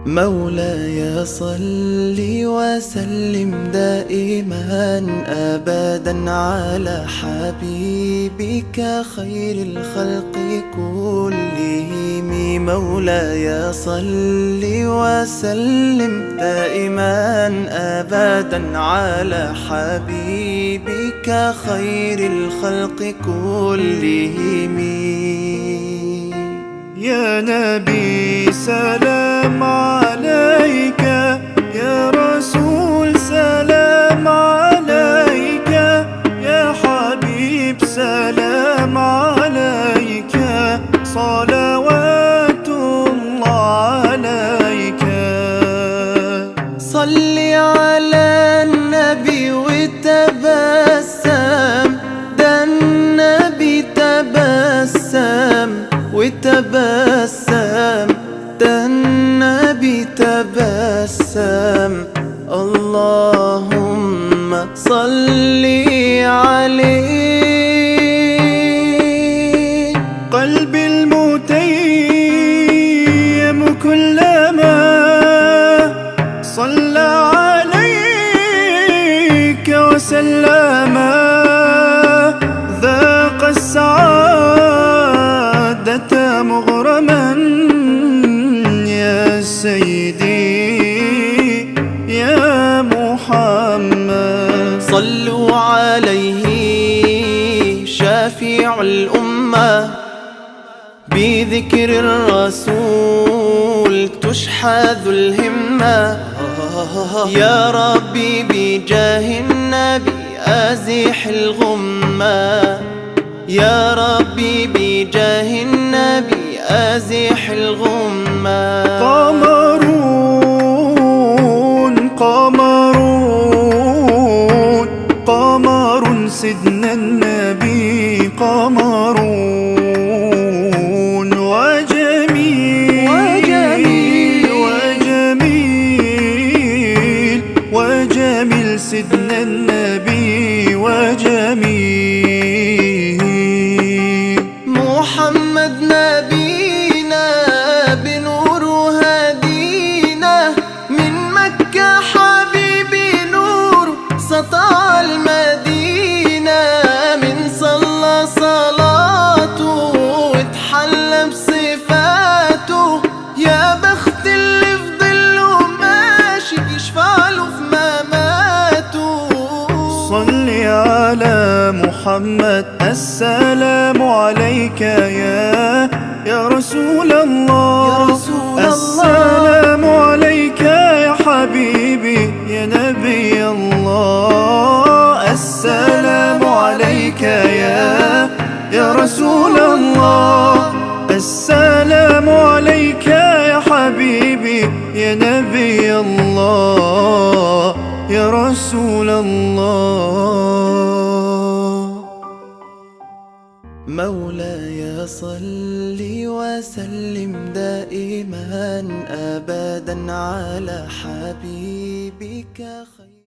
مولاي صل وسلم دائما أبدا على حبيبك خير الخلق كلهم. مولاي صل وسلم دائما أبدا على حبيبك خير الخلق كلهم. يا نبي سلام عليك، يا رسول سلام عليك، يا حبيب سلام عليك، صلوات الله عليك. صل على النبي وتبسم، ده النبي تبسم وتبسم، ده النبي تبسم. اللهم صل عليه. قلبي المتيم كلما صلى عليك وسلم ذاق السعادة مغرما. يا سيدي يا محمد صلوا عليه شافع الأمة، بذكر الرسول تشحذ الهمة. يا ربي بجاه النبي أزح الغمة، يا ربي بجاه النبي أزح الغمة. قمرون قمرون قمر سيدنا النبي، قمرون وجميل وجميل وجميل وجميل سيدنا النبي وجميل. محمد نبينا بنور هدينا، من مكة حبيبي نور سطع المدينة. من صلى صلاته واتحلى بصفاته، يا بخت اللي في ظله ماشي يشفع له في مماته. صل على محمد السلام عليك يا رسول الله، السلام عليك يا حبيبي يا نبي الله. السلام عليك يا رسول الله، السلام عليك يا حبيبي يا نبي الله يا رسول الله. مولاي صل وسلم دائما أبدا على حبيبك خير